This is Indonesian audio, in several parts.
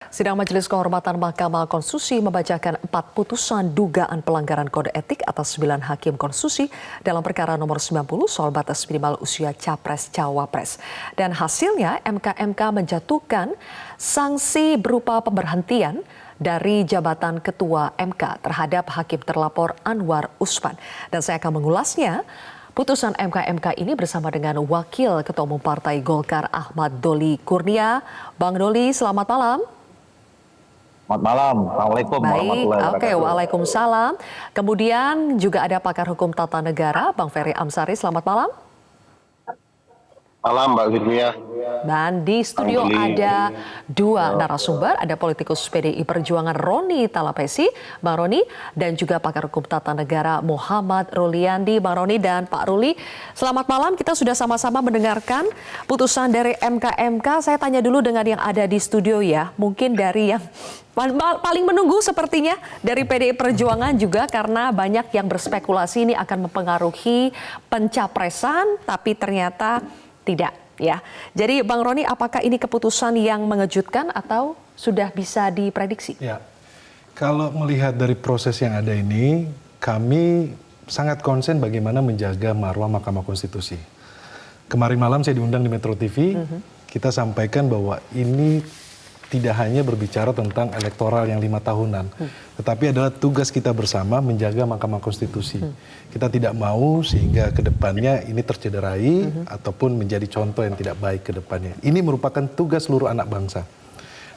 Sidang Majelis Kehormatan Mahkamah Konstitusi membacakan 4 putusan dugaan pelanggaran kode etik atas 9 hakim konstitusi dalam perkara nomor 90 soal batas minimal usia Capres-Cawapres. Dan hasilnya MK menjatuhkan sanksi berupa pemberhentian dari jabatan Ketua MK terhadap Hakim terlapor Anwar Usman. Dan saya akan mengulasnya putusan MK ini bersama dengan Wakil Ketua Umum Partai Golkar Ahmad Doli Kurnia. Bang Doli, selamat malam. Selamat malam. Assalamualaikum warahmatullahi wabarakatuh. Oke, waalaikumsalam. Kemudian juga ada pakar hukum tata negara, Bang Ferry Amsari. Selamat malam. Malam, Mbak Zidnia. Dan di studio ada 2 narasumber, ada politikus PDI Perjuangan Roni Talapesi, Bang Roni, dan juga pakar hukum tata negara Muhammad Ruliandi. Bang Roni dan Pak Ruli, selamat malam. Kita sudah sama-sama mendengarkan putusan dari MK. Saya tanya dulu dengan yang ada di studio ya, mungkin dari yang paling menunggu sepertinya dari PDI Perjuangan juga, karena banyak yang berspekulasi ini akan mempengaruhi pencapresan, tapi ternyata tidak ya. Jadi Bang Roni, apakah ini keputusan yang mengejutkan atau sudah bisa diprediksi? Ya, kalau melihat dari proses yang ada ini, kami sangat konsen bagaimana menjaga marwah Mahkamah Konstitusi. Kemarin malam saya diundang di Metro TV, kita sampaikan bahwa ini tidak hanya berbicara tentang elektoral yang 5 tahunan, tetapi adalah tugas kita bersama menjaga Mahkamah Konstitusi. Kita tidak mau sehingga ke depannya ini tercederai ataupun menjadi contoh yang tidak baik ke depannya. Ini merupakan tugas seluruh anak bangsa.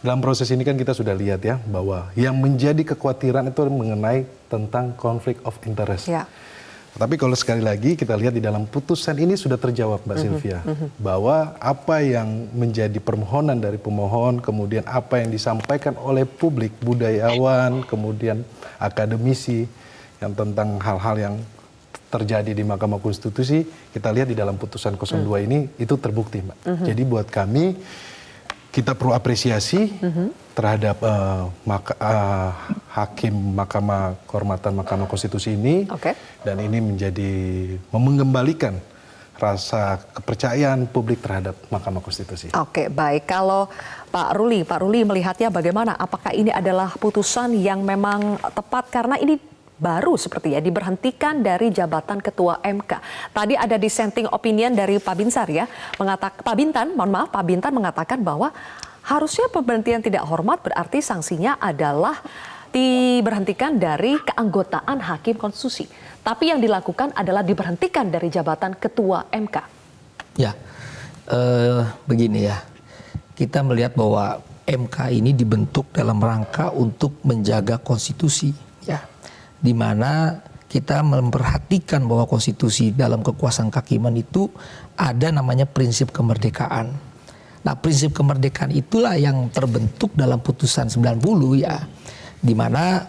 Dalam proses ini kan kita sudah lihat ya, bahwa yang menjadi kekhawatiran itu mengenai tentang konflik of interest. Ya. Tapi kalau sekali lagi kita lihat di dalam putusan ini sudah terjawab, Mbak Sylvia, bahwa apa yang menjadi permohonan dari pemohon, kemudian apa yang disampaikan oleh publik, budayawan, kemudian akademisi, yang tentang hal-hal yang terjadi di Mahkamah Konstitusi, kita lihat di dalam putusan 02 ini itu terbukti, Mbak. Jadi buat kami, kita perlu apresiasi terhadap hakim Mahkamah Kehormatan Mahkamah Konstitusi ini, dan ini menjadi mengembalikan rasa kepercayaan publik terhadap Mahkamah Konstitusi. Oke, baik. Kalau Pak Ruli melihatnya bagaimana? Apakah ini adalah putusan yang memang tepat karena ini baru seperti ya diberhentikan dari jabatan Ketua MK. Tadi ada dissenting opinion dari Pak Binsar ya, Pak Bintan mengatakan bahwa harusnya pemberhentian tidak hormat berarti sanksinya adalah diberhentikan dari keanggotaan Hakim Konstitusi. Tapi yang dilakukan adalah diberhentikan dari jabatan Ketua MK. Ya, begini ya, kita melihat bahwa MK ini dibentuk dalam rangka untuk menjaga konstitusi, ya, di mana kita memperhatikan bahwa konstitusi dalam kekuasaan kehakiman itu ada namanya prinsip kemerdekaan. Nah, prinsip kemerdekaan itulah yang terbentuk dalam putusan 90 ya, di mana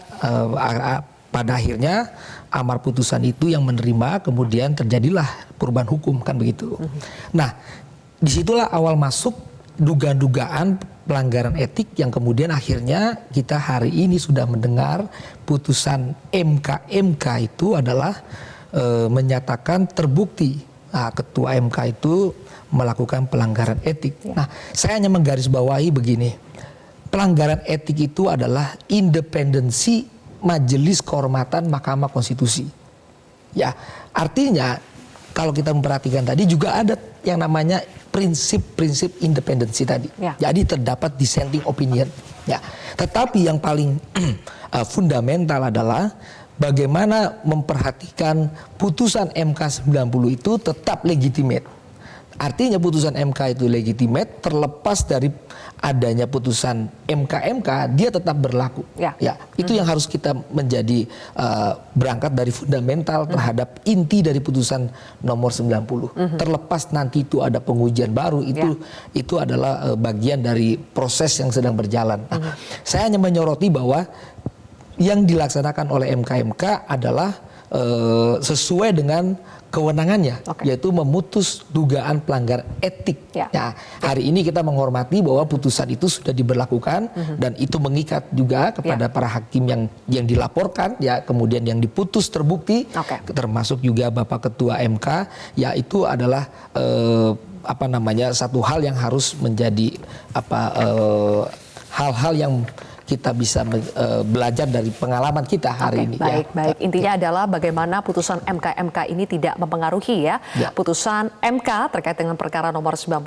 pada akhirnya amar putusan itu yang menerima, kemudian terjadilah perubahan hukum, kan begitu. Nah, disitulah awal masuk dugaan-dugaan pelanggaran etik yang kemudian akhirnya kita hari ini sudah mendengar putusan MK itu adalah menyatakan terbukti Ketua MK itu melakukan pelanggaran etik. Nah, saya hanya menggarisbawahi begini, pelanggaran etik itu adalah independensi Majelis Kehormatan Mahkamah Konstitusi. Ya, artinya kalau kita memperhatikan tadi juga ada yang namanya prinsip-prinsip independensi tadi. Ya. Jadi terdapat dissenting opinion. Ya, tetapi yang paling fundamental adalah bagaimana memperhatikan putusan MK 90 itu tetap legitimate. Artinya putusan MK itu legitimate terlepas dari adanya putusan MK dia tetap berlaku. Ya, itu yang harus kita menjadi berangkat dari fundamental terhadap inti dari putusan nomor 90. Terlepas nanti itu ada pengujian baru, itu adalah bagian dari proses yang sedang berjalan. Nah, saya hanya menyoroti bahwa yang dilaksanakan oleh MK adalah sesuai dengan kewenangannya, yaitu memutus dugaan pelanggaran etik. Ya, hari ini kita menghormati bahwa putusan itu sudah diberlakukan dan itu mengikat juga kepada para hakim yang dilaporkan, ya, kemudian yang diputus terbukti, termasuk juga Bapak Ketua MK, ya, itu adalah satu hal yang harus menjadi hal-hal yang kita bisa belajar dari pengalaman kita hari ini. Baik. Intinya adalah bagaimana putusan MK ini tidak mempengaruhi ya. Putusan MK terkait dengan perkara nomor 90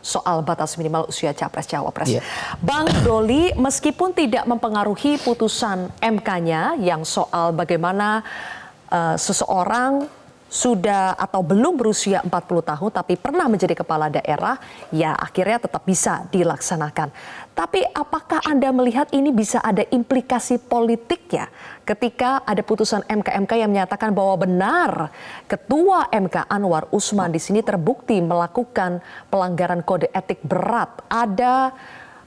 soal batas minimal usia capres-cawapres. Bang Doli, meskipun tidak mempengaruhi putusan MK-nya yang soal bagaimana seseorang sudah atau belum berusia 40 tahun tapi pernah menjadi kepala daerah, ya akhirnya tetap bisa dilaksanakan. Tapi apakah Anda melihat ini bisa ada implikasi politik ya ketika ada putusan MK yang menyatakan bahwa benar Ketua MK Anwar Usman di sini terbukti melakukan pelanggaran kode etik berat? Ada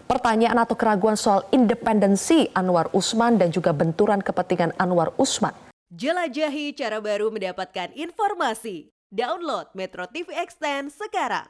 pertanyaan atau keraguan soal independensi Anwar Usman dan juga benturan kepentingan Anwar Usman. Jelajahi cara baru mendapatkan informasi. Download Metro TV Extend sekarang.